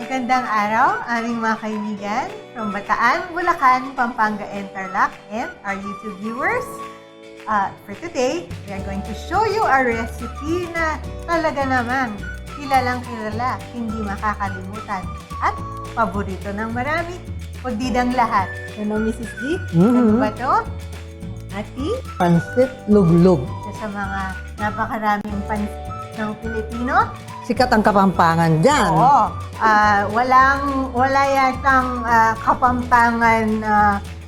Magandang araw, aming mga kaibigan from Bataan, Bulacan, Pampanga, and Tarlac, and our YouTube viewers. For today, we are going to show you a recipe na talaga namang kilalang kilala, hindi makakalimutan, at paborito ng marami, pagdidang lahat. Ano, Mrs. G? Ano ba ito? Ati? Pancit luglug. Isa sa mga napakaraming pansit ng Filipino. Sikat ang Kapampangan dyan. Oo. Wala yatang Kapampangan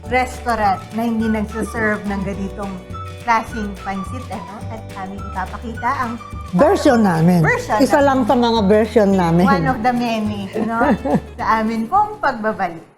restaurant na hindi nagsaserve ng ganitong klaseng pansit. At aming ipapakita ang Version namin. namin. Isa lang sa mga version namin. One of the many, sa amin pong pagbabalik.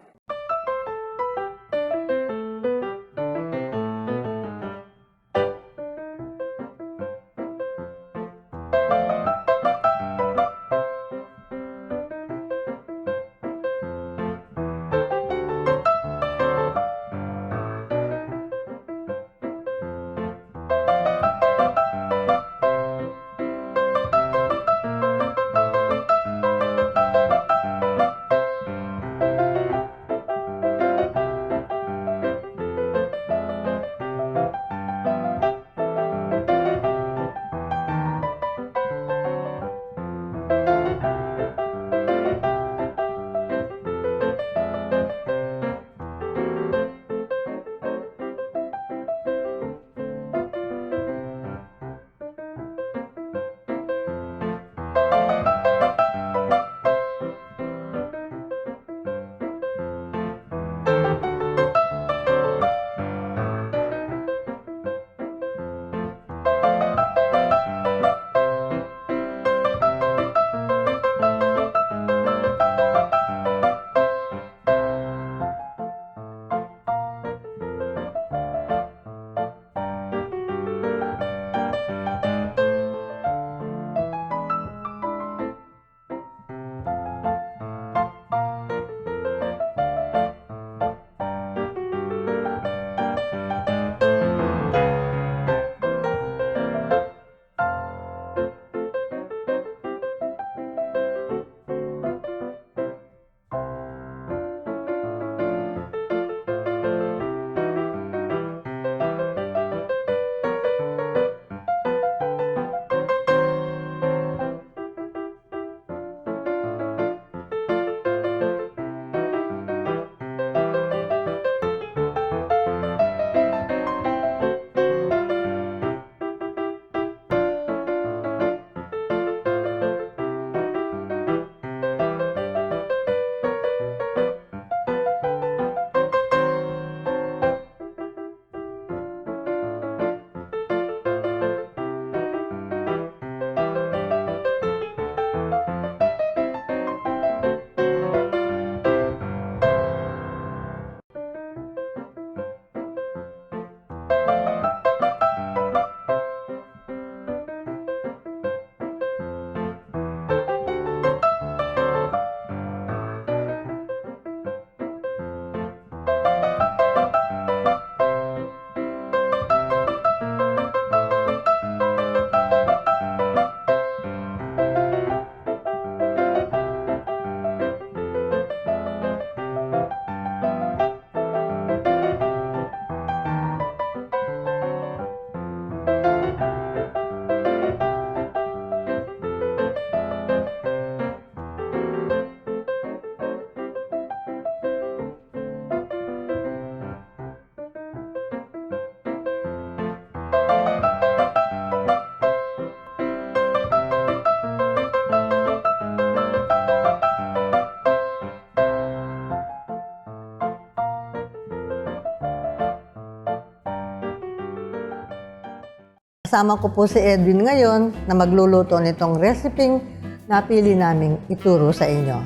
Kasama ko po si Edwin ngayon na magluluto nitong recipe napili naming ituro sa inyo.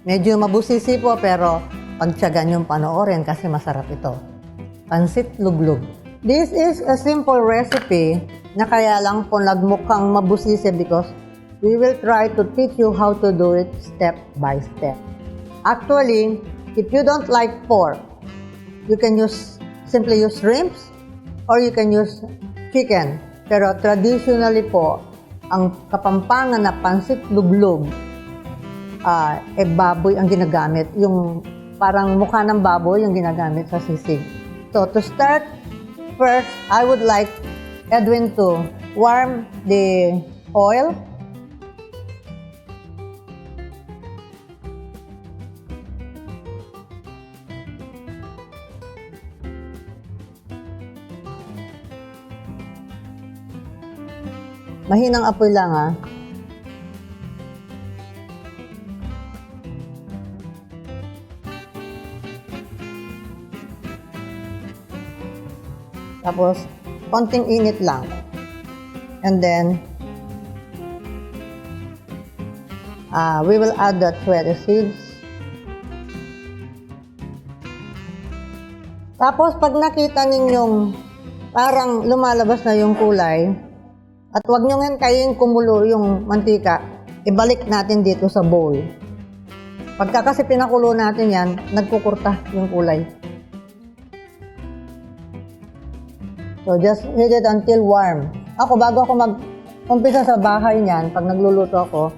Medyo mabusisi po pero pagtiyagan yung panoorin kasi masarap ito. Pancit luglug. This is a simple recipe na kaya lang po nagmukhang mabusisi because we will try to teach you how to do it step by step. Actually, if you don't like pork, you can simply use shrimps or you can use chicken. Pero traditionally po, ang Kapampangan na pancit luglug baboy ang ginagamit. Yung parang mukha ng baboy yung ginagamit sa sisig. So, to start, first, I would like Edwin to warm the oil. Mahinang apoy lang, ha. Tapos, konting init lang. And then, we will add the chwere seeds. Tapos, pag nakita ninyong parang lumalabas na yung kulay, at huwag nyo ngayon kayong kumulo yung mantika, ibalik natin dito sa bowl. Pagka kasi pinakulo natin yan, nagkukurta yung kulay. So, just heat it until warm. Ako, bago ako mag-umpisa sa bahay niyan, pag nagluluto ako,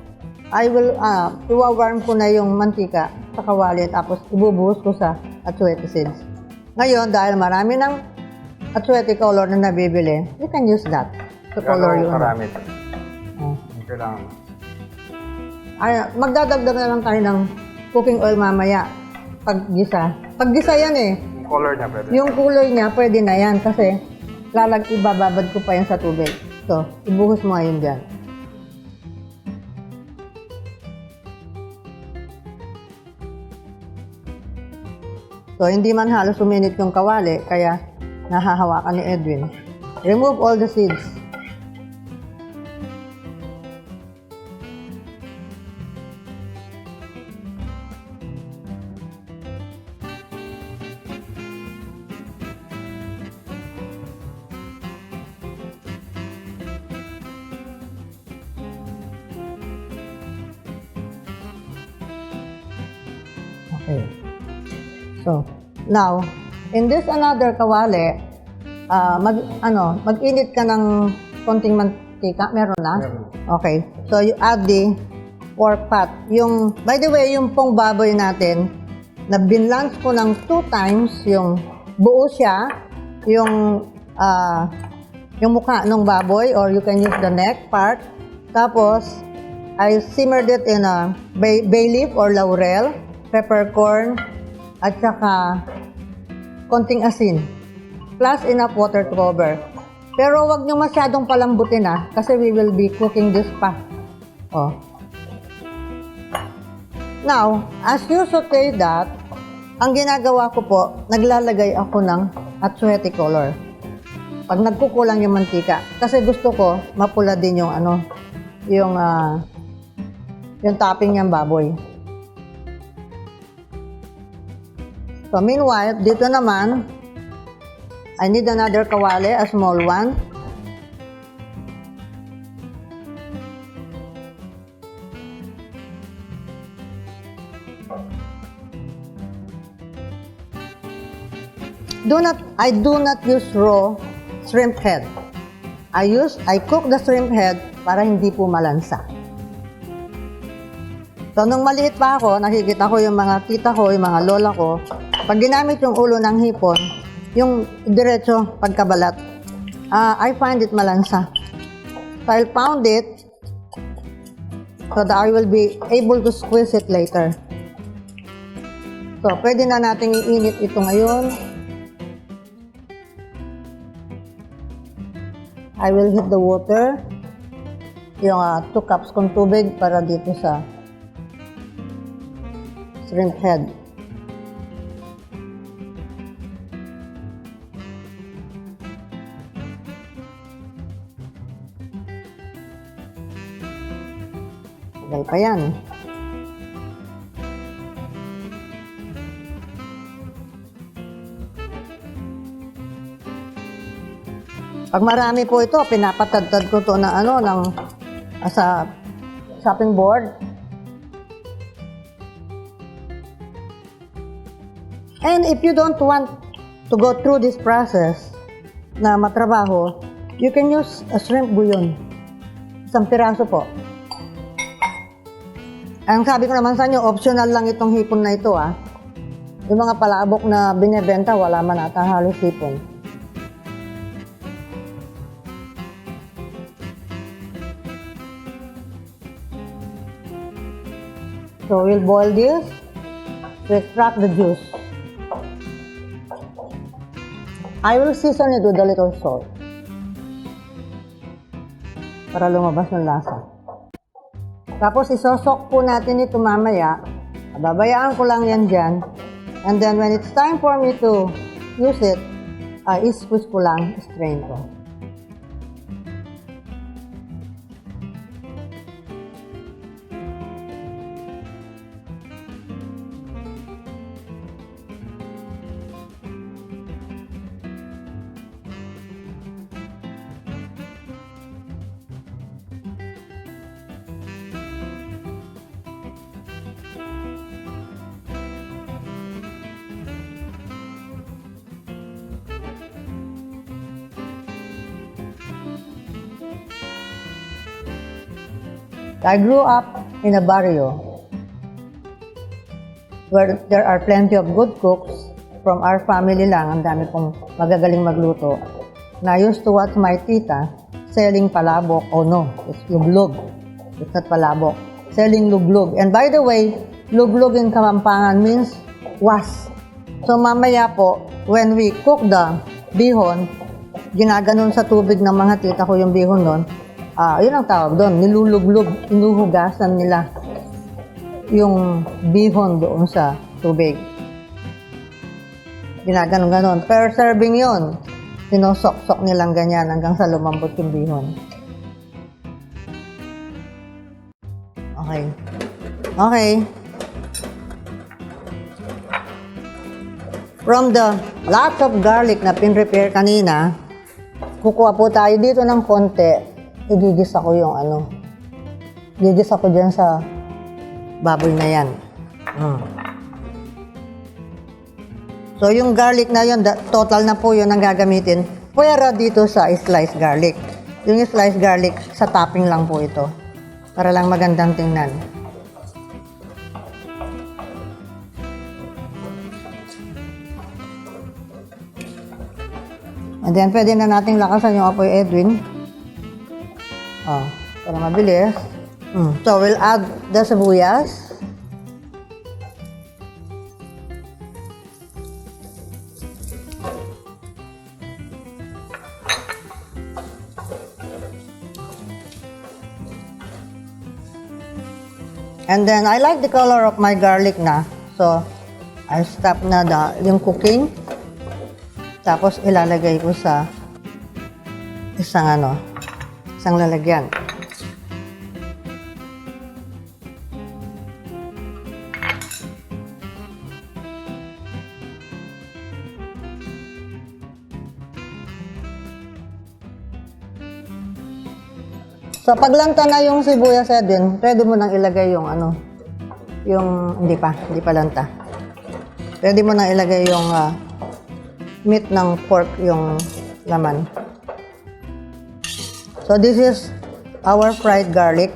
I will, iwa-warm ko na yung mantika sa kawali, tapos ibubuhos ko sa atswete seeds. Ngayon, dahil marami ng atswete color na nabibili, you can use that to color yung... Marami. Kailangan. Magdadagdag na lang tayo ng cooking oil mamaya. Paggisa. Paggisa yan eh. Yung color niya pwede. Yung kulay niya, pwede na yan kasi ibababad ko pa yan sa tubig. So, ibuhos mo ngayon dyan. So, hindi man halos uminit yung kawali, kaya nahahawakan ni Edwin. Remove all the seeds. Okay. So, now, in this another kawali, mag-init ka ng konting mantika. Meron na? Meron. Okay. So, you add the pork fat. By the way, yung pong baboy natin, na binlance ko ng 2 times, yung buo siya, yung mukha ng baboy, or you can use the neck part. Tapos, I simmered it in a bay leaf or laurel, peppercorn, at saka konting asin. Plus enough water to cover. Pero wag nyo masyadong palambutin kasi we will be cooking this pa. Oh. Now, as you saute that, ang ginagawa ko po, naglalagay ako ng atswete color. Pag nagkukulang yung mantika. Kasi gusto ko, mapula din yung yung topping niyang baboy. So, meanwhile, dito naman, I need another kawali, a small one. I do not use raw shrimp head. I cook the shrimp head para hindi po malansa. So, nung maliit pa ako, nakikita ko yung mga tita ko, yung mga lola ko, pag ginamit yung ulo ng hipon, yung diretso pagkabalat, I find it malansa. So, I'll pound it so that I will be able to squeeze it later. So, pwede na natin iinit ito ngayon. I will heat the water. Yung 2 cups kong tubig para dito sa shrimp head. Tagal pa yan. Pag marami po ito, pinapatadtad ko to na sa chopping board. And if you don't want to go through this process na matrabaho, you can use a shrimp bouillon. Isang piraso po. Ang sabi ko naman sa inyo, optional lang itong hipon na ito ah. Yung mga palabok na binebenta, wala man ata halos hipon. So we'll boil this to extract the juice. I will season it with a little salt para lumabas ng lasa. Tapos isosok po natin ito mamaya. Babayaan ko lang yan dyan. And then when it's time for me to use it, i-squeeze ko lang, strain ko. I grew up in a barrio where there are plenty of good cooks. From our family lang, ang dami pong magagaling magluto. And I used to watch my tita selling palabok. Oh no, it's luglug. It's not palabok. Selling luglug. And by the way, luglug in Kapampangan means was. So mamaya po, when we cook the bihon, ginaganon sa tubig ng mga tita ko yung bihon nun. Yun ang tawag doon, niluluglug, inuhugasan nila yung bihon doon sa tubig. Ginaganon-ganon. Per serving yun, sinosok-sok nilang ganyan hanggang sa lumambot yung bihon. Okay. Okay. From the lots of garlic na pin-prepare kanina, kukuha po tayo dito ng konti. Igigisa ko yung gigisa ko dyan sa baboy na yan. So yung garlic na yun, total na po yun ang gagamitin. Pwera dito sa sliced garlic. Yung sliced garlic, sa topping lang po ito. Para lang magandang tingnan. And then pwede na nating lakasan yung apoy, Edwin. Para mabilis. So, we'll add the sibuyas. And then, I like the color of my garlic na. So, I stop na yung cooking. Tapos, ilalagay ko sa isang lalagyan. So, paglanta na yung sibuyas, Edwin, pwede mo nang ilagay yung hindi pa lanta. Pwede mo nang ilagay yung meat ng pork, yung laman. So, this is our fried garlic.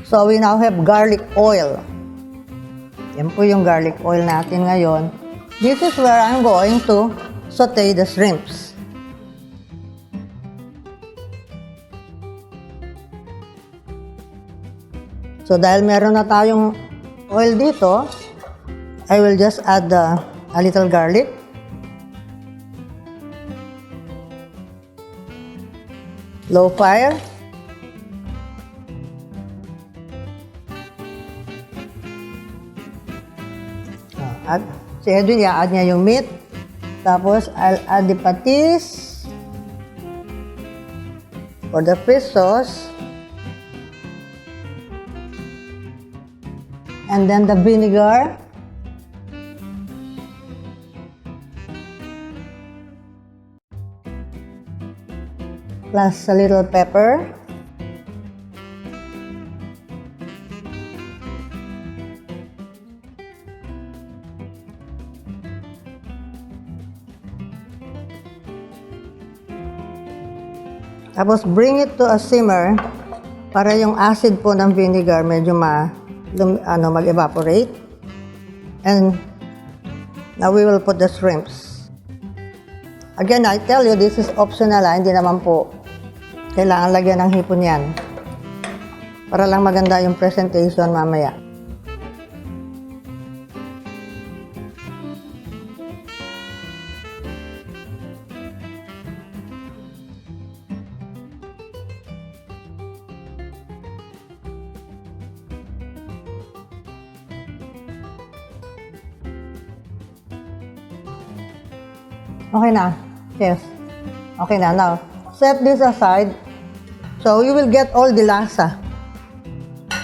So, we now have garlic oil. Yan po yung garlic oil natin ngayon. This is where I'm going to saute the shrimps. So, dahil meron na tayong oil dito, I will just add a little garlic. Low fire. Si Edwin, i-add niya yung meat. Tapos, I'll add the patis for the fish sauce. And then the vinegar. plus a little pepper. Tapos bring it to a simmer para yung acid po ng vinegar medyo mag-evaporate. And now we will put the shrimps. Again, I tell you, this is optional, hindi naman po kailangan lagyan ng hipon yan. Para lang maganda yung presentation mamaya. Okay na. Yes. Okay na. Now, set this aside. So, you will get all the lasa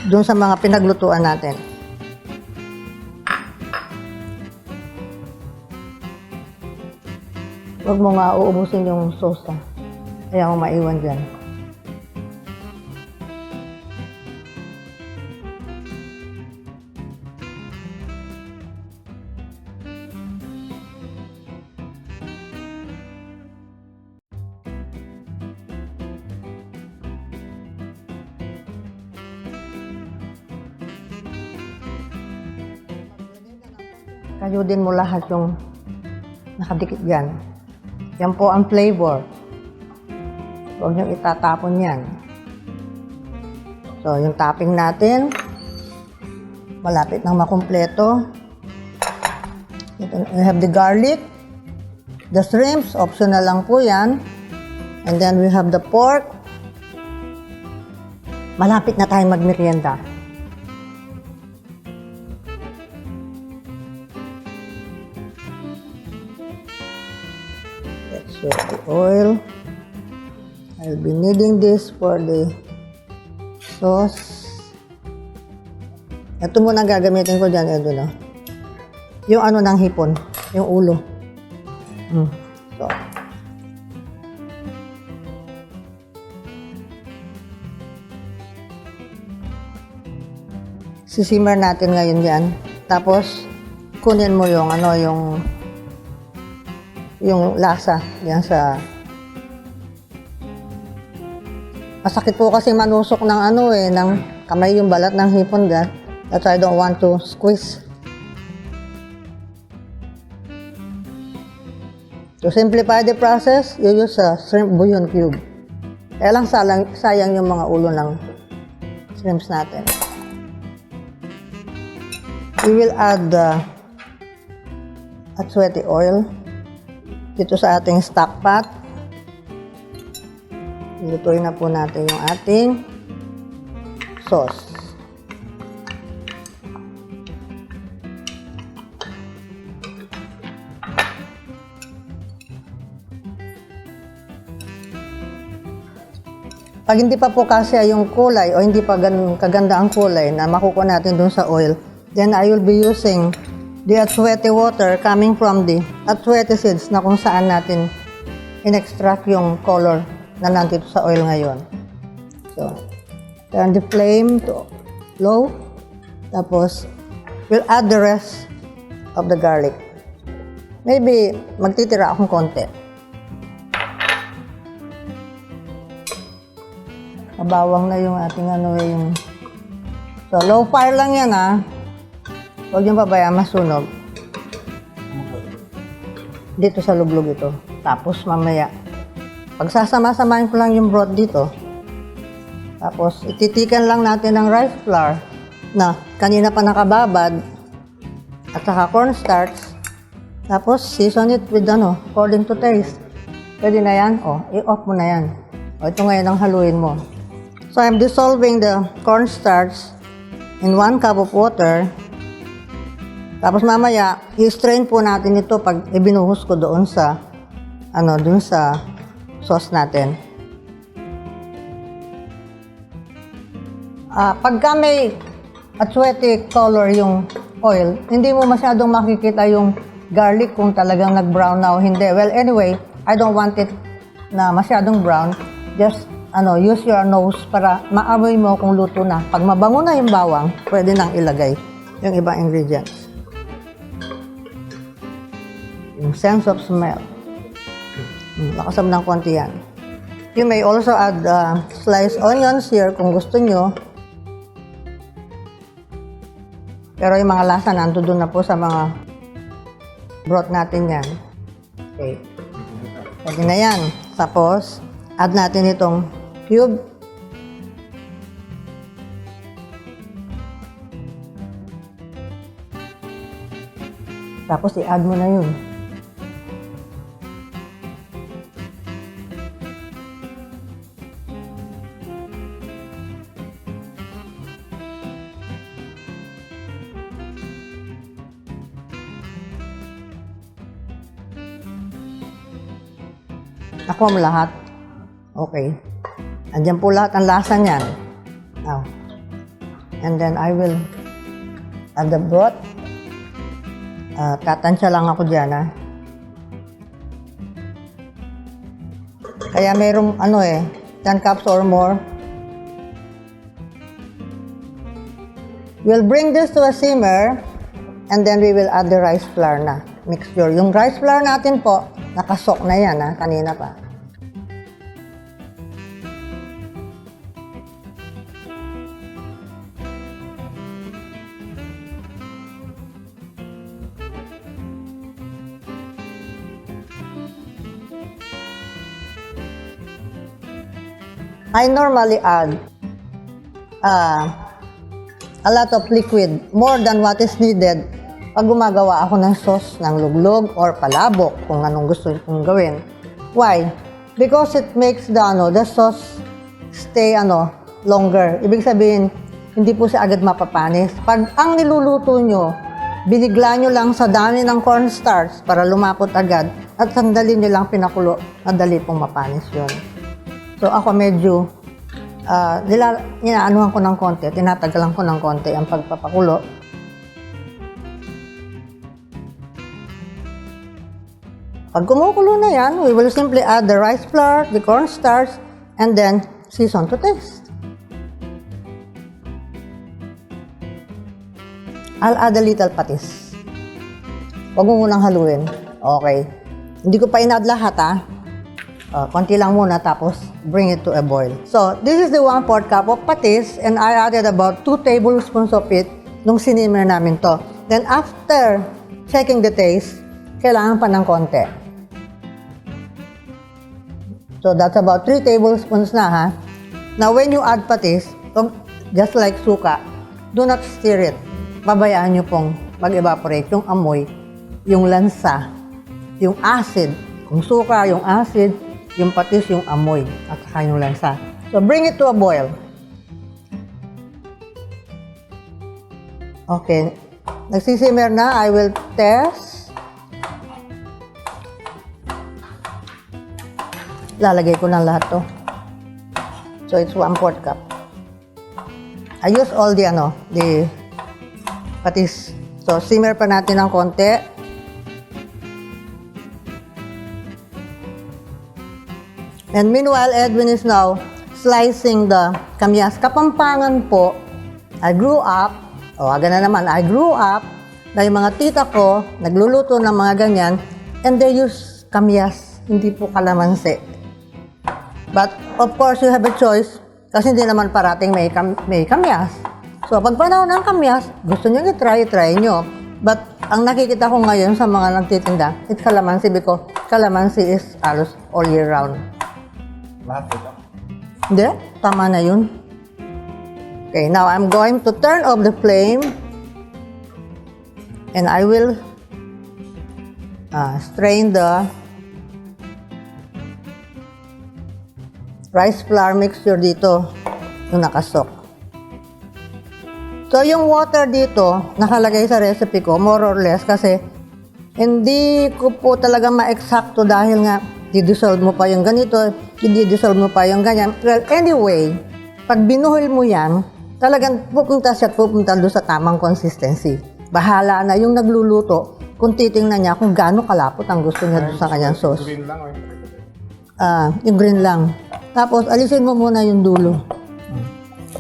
dun sa mga pinaglutuan natin. Huwag mo nga uubusin yung sauce. Kaya mo maiwan dyan. Kayudin mo lahat yung nakadikit dyan. Yan po ang flavor. Huwag niyong itatapon yan. So, yung topping natin, malapit nang makumpleto. We have the garlic, the shrimps, optional lang po yan. And then we have the pork. Malapit na tayong magmerienda. So, the oil. I'll be needing this for the sauce. Ito muna gagamitin ko dyan, Edo, no? Yung ano ng hipon, yung ulo. So. Sisimmer natin ngayon yan. Tapos, kunin mo yung ano, yung lasa yan sa masakit po kasi manusok ng ano ng kamay yung balat ng hipon dyan. That's why I don't want to squeeze. To simplify the process, you use a shrimp bouillon cube. Kaya lang sayang yung mga ulo ng shrimps natin. We will add sweaty oil dito sa ating stock pot. Lutuin na po natin yung ating sauce. Pag hindi pa po kasi yung kulay o hindi pa kaganda ang kulay na makukuha natin dun sa oil, then I will be using the atswete water coming from the atswete seeds na kung saan natin in-extract yung color na nandito sa oil ngayon. So, turn the flame to low. Tapos, we'll add the rest of the garlic. Maybe, magtitira akong konti. Mabawang na yung ating yung... So, low fire lang yan, Huwag niyong pabayaan masunog. Dito sa luglug ito. Tapos mamaya, pagsasama-samahin ko lang yung broth dito. Tapos ititikan lang natin ng rice flour na kanina pa nakababad at saka cornstarch. Tapos season it with according to taste. Pwede na yan. I-off mo na yan. Ito ngayon ang haluin mo. So I'm dissolving the cornstarch in 1 cup of water. Tapos mamaya, i-strain po natin ito pag ibinuhos ko doon sa doon sa sauce natin. Pagka may atswete color yung oil, hindi mo masyadong makikita yung garlic kung talagang nag-brown na o hindi. Well, anyway, I don't want it na masyadong brown. just use your nose para maamoy mo kung luto na. Pag mabango na yung bawang, pwede nang ilagay yung ibang ingredients. Yung sense of smell. Lakasam ng konti yan. You may also add sliced onions here kung gusto nyo. Pero yung mga lasa nandoon na po sa mga broth natin yan. Okay. Pwede na yan. Tapos, add natin itong cube. Tapos, i-add mo na yun. Ako ang lahat. Okay. Andiyan po lahat ang lasa niyan. Now. And then I will add the broth. Tatansya lang ako dyan, ha. Kaya mayroong 10 cups or more. We'll bring this to a simmer and then we will add the rice flour na mixture. Yung rice flour natin po, nakasok na yan, ha, kanina pa. I normally add a lot of liquid, more than what is needed pag gumagawa ako ng sauce ng luglug or palabok, kung anong gusto kong gawin. Why? Because it makes the sauce stay longer. Ibig sabihin, hindi po siya agad mapapanis. Pag ang niluluto nyo, binigla nyo lang sa dami ng cornstarch para lumapot agad at sandali nyo lang pinakulo, madali pong mapanis yun. So ako medyo, inaanuhan ko ng konti, tinatagalan ko ng konti ang pagpapakulo. Pag kumukulo na yan, we will simply add the rice flour, the cornstarch, and then season to taste. I'll add a little patis. Huwag mo munang haluin. Okay. Hindi ko pa in-add lahat, ha. Konti lang muna, tapos bring it to a boil. So, this is the 1/4 cup of patis, and I added about 2 tablespoons of it nung sinimmer namin to. Then, after checking the taste, kailangan pa ng konti. So, that's about 3 tablespoons na, ha. Now, when you add patis, just like suka, do not stir it. Pabayaan nyo pong mag-evaporate yung amoy, yung lansa, yung acid. Kung suka, yung acid, yung patis, yung amoy, at saka yung lansa. So, bring it to a boil. Okay. Nagsisimmer na. I will test. Lalagay ko ng lahat to. So, it's 1/4 cup. I use all the patis. So, simmer pa natin ng konti. And meanwhile, Edwin is now slicing the kamyas. Kapampangan po, I grew up na yung mga tita ko, nagluluto ng mga ganyan, and they use kamyas, hindi po kalamansi. But, of course, you have a choice, kasi hindi naman parating may kamyas. So, pag panahon ng kamyas, gusto nyo i-try nyo. But, ang nakikita ko ngayon sa mga nagtitinda, it's kalamansi because kalamansi is halos all year round. Lahat ito. Hindi, tama na yun. Okay, now I'm going to turn off the flame and I will strain the rice flour mixture dito, yung nakasok. So, yung water dito, nakalagay sa recipe ko, more or less, kasi hindi ko po talaga ma-eksakto dahil nga, di-dissolve mo pa yung ganito, di-dissolve mo pa yung ganyan. Well, anyway, pag binuhol mo yan, talagang pupunta doon sa tamang consistency. Bahala na yung nagluluto kung titingnan niya kung gaano kalapot ang gusto niya doon sa kanyang sauce. yung green lang. Tapos, alisin mo muna yung dulo.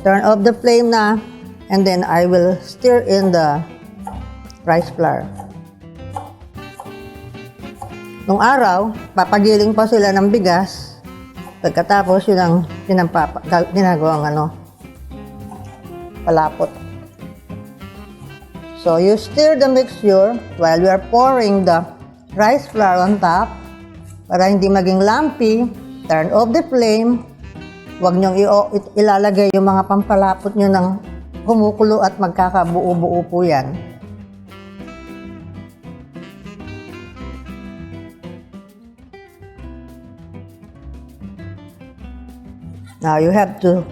Turn off the flame na, and then I will stir in the rice flour. Nung araw, papagiling pa sila ng bigas. Pagkatapos, yun ang ginagawang palapot. So, you stir the mixture while you are pouring the rice flour on top para hindi maging lumpy. Turn off the flame. Huwag niyong ilalagay yung mga pampalapot niyo ng kumukulo at magkakabuo-buo po yan. Now, you have to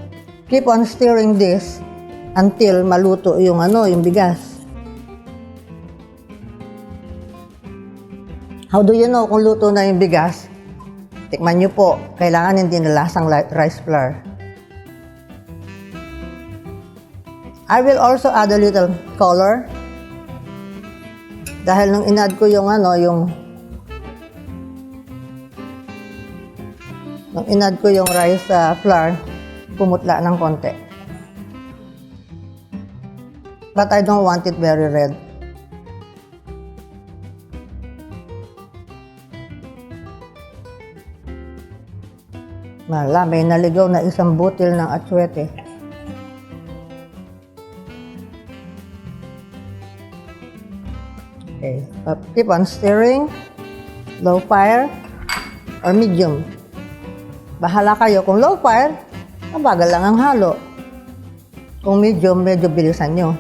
keep on stirring this until maluto yung yung bigas. How do you know kung luto na yung bigas? Tikman nyo po. Kailangan hindi nalasang rice flour. I will also add a little color. Dahil nung in-add ko yung rice flour, pumutla ng konti. But I don't want it very red. May naligaw na isang butil ng atsuete. Okay, keep on stirring. Low fire or medium. Bahala kayo. Kung low fire, mabagal lang ang halo. Kung medium, medyo bilisan nyo.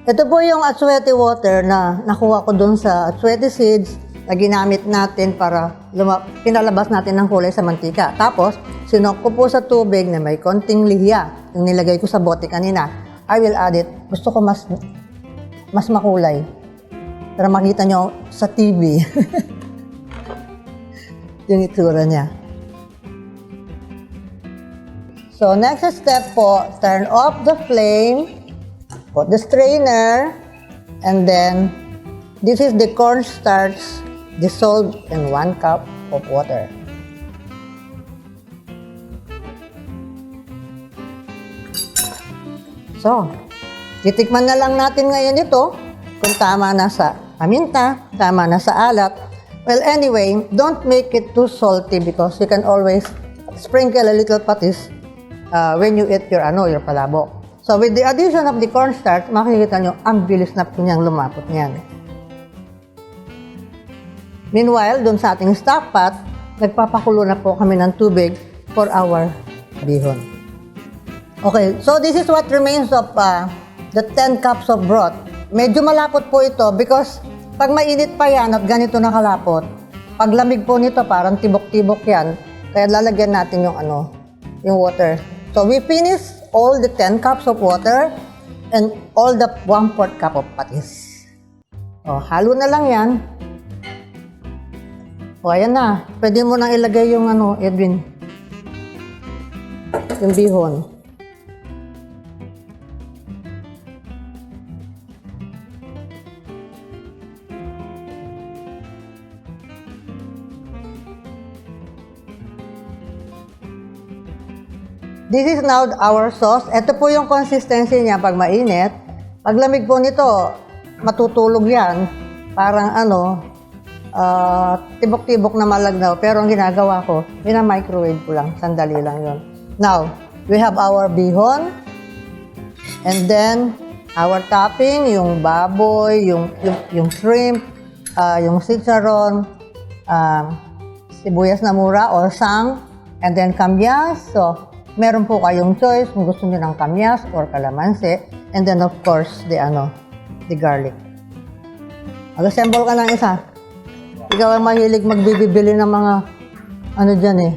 Ito po yung atsuete water na nakuha ko dun sa atsuete seeds na ginamit natin para pinalabas natin ng kulay sa mantika. Tapos, sinok ko po sa tubig na may konting lihiya. Yung nilagay ko sa bote kanina. I will add it. Gusto ko mas makulay. Para makita nyo sa TV. Yung itsura niya. So, next step po, turn off the flame. Put the strainer, and then this is the cornstarch dissolved in 1 cup of water. So, titikman na lang natin ngayon ito kung tama na sa paminta, tama na sa alat. Well, anyway, don't make it too salty because you can always sprinkle a little patis when you eat your palabok. So, with the addition of the cornstarch, makikita nyo, ang bilis na po niyang lumapot niyan. Meanwhile, dun sa ating stock pot, nagpapakulo na po kami ng tubig for our bihon. Okay, so this is what remains of the 10 cups of broth. Medyo malapot po ito because pag mainit pa yan at ganito nakalapot, pag lamig po nito, parang tibok-tibok yan. Kaya lalagyan natin yung yung water. So, we finish all the 10 cups of water and all the 1/4 cup of patis. O, halo na lang yan. O, ayan na. Pwede mo nang ilagay yung Edwin. Yung bihon. This is now our sauce. Ito po yung consistency niya pag mainit. Pag lamig po nito, matutulog yan. Parang tibok-tibok na malagnaw. Pero ang ginagawa ko, microwave ko lang. Sandali lang yun. Now, we have our bihon. And then, our topping, yung baboy, yung shrimp, yung chicharon, sibuyas na mura or sang, and then kamyas. So, meron po kayong choice kung gusto niyo ng kamyas or kalamansi. And then, of course, the garlic. Mag-assemble ka ng isa. Ikaw ay mahilig magbibili ng mga dyan eh.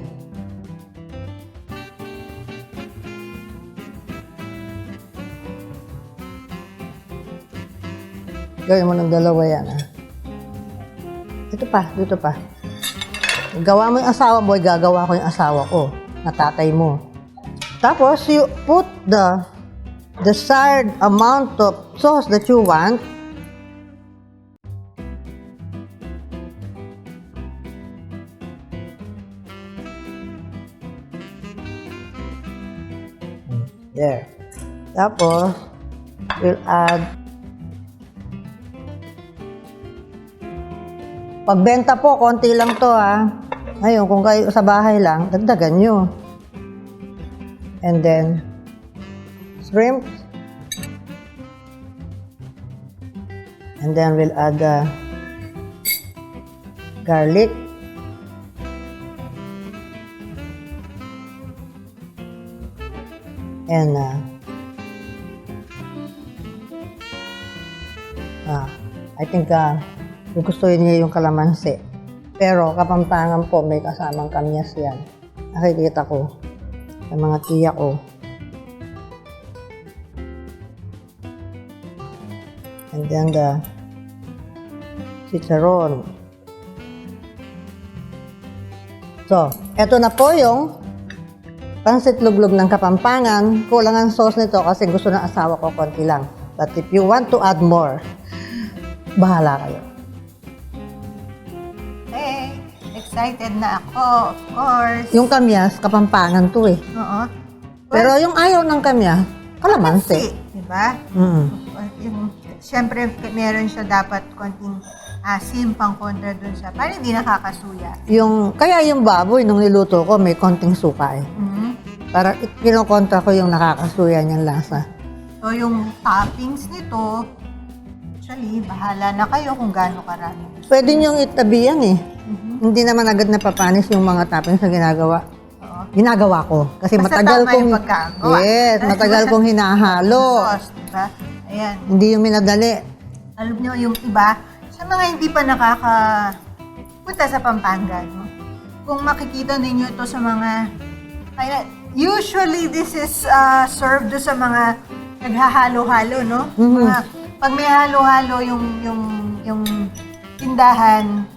Gawin mo ng dalawa yan, Dito pa. Gawa mo yung asawa mo, gagawa ko yung asawa ko, na tatay mo. Tapos, you put the desired amount of sauce that you want. There. Tapos, we'll add. Pagbenta po, konti lang to ha. Ngayon, kung kayo sa bahay lang, dagdagan nyo. And then, shrimp. And then we'll add the garlic. And I think gugustuhin niya yung kalamansi. Pero Kapampangan po, may kasamang kamyas yan. Nakikita ko sa mga tiya ko. And then the chicharon. So, eto na po yung pancit luglug ng Kapampangan. Kulang ang sauce nito kasi gusto ng asawa ko konti lang. But if you want to add more, bahala kayo. Hey, excited na ako, of course. Yung kamyas, Kapampangan to eh. Oo. Pero yung ayaw ng kamyas, kalamansi. Diba? Siyempre, meron siya dapat konting asim pang kontra dun sa, parang hindi nakakasuya. Kaya yung baboy, nung niluto ko, may konting suka eh. Para kinokontra ko yung nakakasuya niyang lasa. So, yung toppings nito, actually, bahala na kayo kung gaano karami. Pwede niyong itabi yan eh. Hindi naman agad napapanis yung mga toppings na ginagawa. Oo. Ginagawa ko. Kasi Basta matagal tama kong... yung pagkagawa. Yes, matagal kong hinahalo. Sauce, diba? Ayan. Hindi yung minadali. Alam niyo, yung iba, sa mga hindi pa nakakapunta sa Pampanga, no? Kung makikita ninyo ito sa mga... Usually, this is served sa mga naghahalo-halo, no? Pag may halo-halo yung tindahan,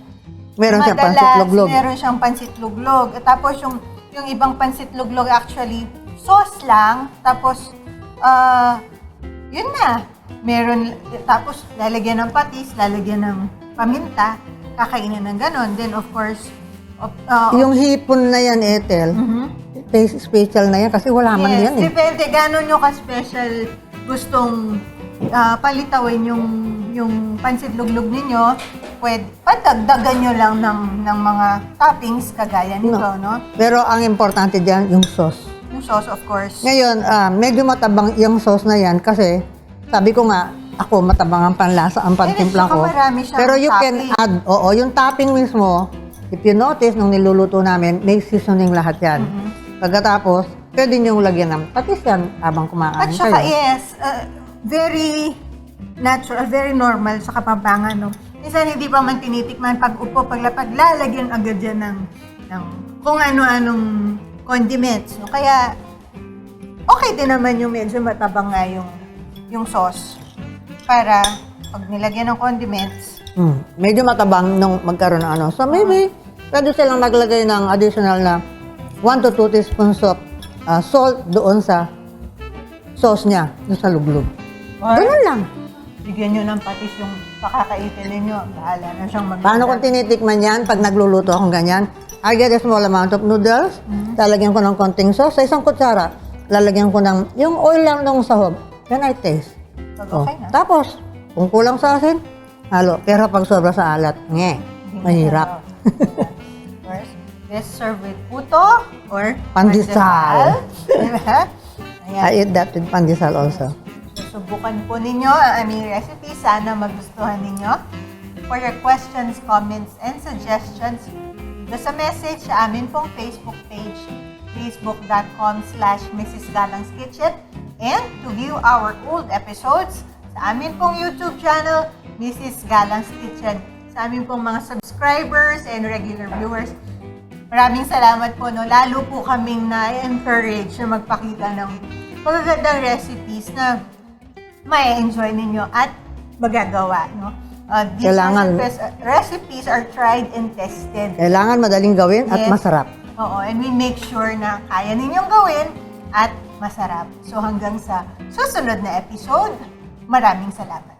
Meron siyang madalas, pancit luglug. meron siyang pancit luglug. Tapos yung ibang pancit luglug actually, sauce lang. Tapos, yun na. Meron, tapos lalagyan ng patis, lalagyan ng paminta, kakainin ng ganon. Then of course, Yung hipon na yan, Ethel, special na yan kasi wala man yan eh. depende gano'n nyo ka-special gustong palitawin yung pancit luglug ninyo. Pwede, padagdagan nyo lang ng mga toppings kagaya nito, no? Pero ang importante dyan, yung sauce. Yung sauce, of course. Ngayon, medyo matabang yung sauce na yan kasi sabi ko nga, ako matabang ang panlasa, ang pantimpla ko. Pero you can add, yung topping mismo, if you notice, nung niluluto namin, may seasoning lahat yan. Pagkatapos, pwede nyo lagyan ng patis yan habang kumakain At saka, kayo. yes, very natural, very normal sa Kapampangan, no? Minsan hindi pa man tinitikman pag upo, paglapag, lalagyan agad yan ng kung ano-anong condiments, no? Kaya, okay din naman yung medyo matabang nga yung sauce. Para, pag nilagyan ng condiments, Medyo matabang nung magkaroon ng ano. So maybe, pwede silang maglagay ng additional na 1 to 2 teaspoons of salt doon sa sauce niya, doon sa luglug. Ganun lang. bigyan nyo ng patis yung pakakaitin ninyo. Bahala na siyang mag- Paano kung tinitikman yan pag nagluluto akong ganyan? I get a small amount of noodles, lalagyan ko ng konting sauce, sa isang kutsara, lalagyan ko ng, yung oil lang ng sahog, then I taste. Okay na. Tapos, kung kulang sa asin, halo. Pero pag sobra sa alat, mahirap. First, let's serve with puto or Pandesal. Diba? Ayan. I eat that with pandesal also. Subukan po ninyo ang aming recipe. Sana magustuhan ninyo. For your questions, comments, and suggestions, dito sa message sa amin pong Facebook page, facebook.com/Mrs.Galang's Kitchen, and to view our old episodes sa amin pong YouTube channel, Mrs. Galang's Kitchen. Sa amin pong mga subscribers and regular viewers, maraming salamat po. No? Lalo po kaming na-encourage na magpakita ng magagandang recipes na ma-enjoy ninyo at magagawa. No? These recipes are tried and tested. Kailangan madaling gawin at Yes. masarap. Oo, and we make sure na kaya ninyong gawin at masarap. So hanggang sa susunod na episode, maraming salamat.